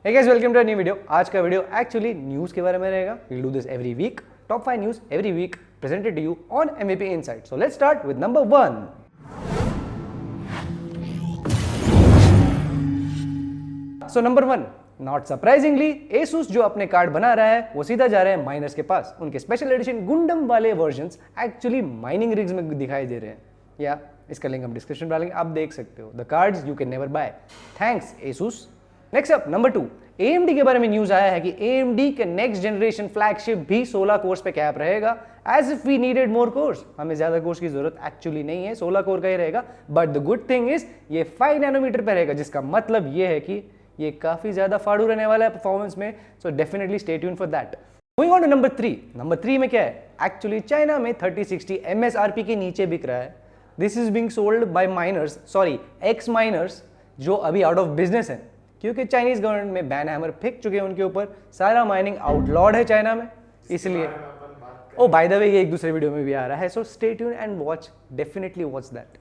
Hey guys, welcome to a new video. आज का video actually news के बारे में रहेगा. We'll do this every week. Top 5 news every week presented to you on MVP Insight. So let's start with number 1. So number 1, not surprisingly, Asus जो अपने card बना रहा है वो सीधा जा रहे हैं माइनर्स के पास. उनके स्पेशल एडिशन गुंडम वाले वर्जन्स एक्चुअली माइनिंग रिग्स में दिखाई दे रहे हैं. या इसका लिंक हम डिस्क्रिप्शन में डालेंगे, आप देख सकते हो. The cards you can never buy. Thanks Asus. Next up number 2, AMD के बारे में न्यूज आया है कि AMD के नेक्स्ट जनरेशन फ्लैगशिप भी 16 कोर्स पे कैप रहेगा. As if we needed more cores. हमें ज्यादा कोर्स की जरूरत एक्चुअली नहीं है, 16 कोर का ही रहेगा. But the good thing is ये 5 नैनोमीटर पे रहेगा, जिसका मतलब ये है कि ये काफी ज्यादा फाड़ू रहने वाला है परफॉर्मेंस में. So definitely stay tuned for that. Moving on to number 3. Number 3 में क्या है? एक्चुअली चाइना में 3060 MSRP के नीचे बिक रहा है. This is being sold by miners, sorry ex miners, जो अभी आउट ऑफ बिजनेस है क्योंकि चाइनीज गवर्नमेंट में बैन हैमर फेंक चुके हैं उनके ऊपर. सारा माइनिंग आउटलॉड है चाइना में, इसलिए. ओ बाय द वे ये एक दूसरे वीडियो में भी आ रहा है. So stay tuned and watch, definitely watch that.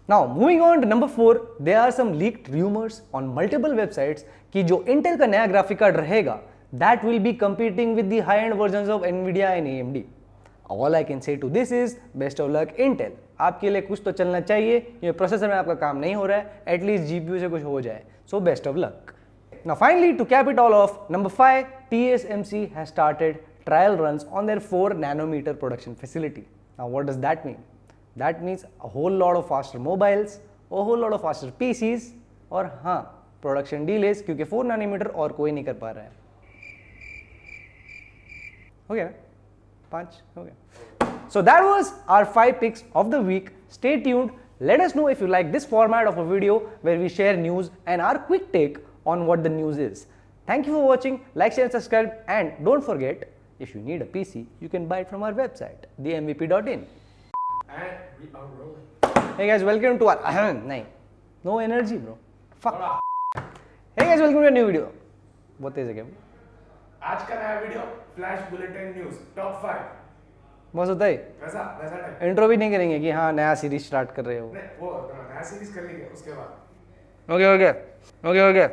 Now moving on to number 4, there are some leaked rumours on multiple websites कि जो इंटेल का नया ग्राफिक कार्ड रहेगा that will be competing with the high end versions of Nvidia and AMD. All I can say to this is best of luck Intel. आपके लिए कुछ तो चलना चाहिए. ये प्रोसेसर में आपका काम नहीं हो रहा है, एटलीस्ट GPU से कुछ हो जाए. So best of luck. Now finally, to cap it all off, number 5, TSMC has started trial runs on their 4 nanometer production facility. Now what does that mean? That means a whole lot of faster mobiles, a whole lot of faster PCs, और हाँ production delays क्योंकि 4 nanometre और कोई नहीं कर पा रहा है. हो गया ना? 5 हो गया. So that was our 5 picks of the week. Stay tuned. Let us know if you like this format of a video where we share news and our quick take on what the news is. Thank you for watching. Like, share and subscribe, and don't forget, if you need a PC, you can buy it from our website, themvp.in. And we are rolling. Hey guys, welcome to our nahin, no energy bro. Fuck. Hey guys, welcome to a new video. बहुत तेज है क्या? आज का नया video flash bulletin news top 5. बस होता है. वैसा टाइप. इंट्रो भी नहीं करेंगे कि हाँ नया सीरीज स्टार्ट कर रहे हो? नहीं, वो नया सीरीज कर लेंगे उसके बाद. ओके.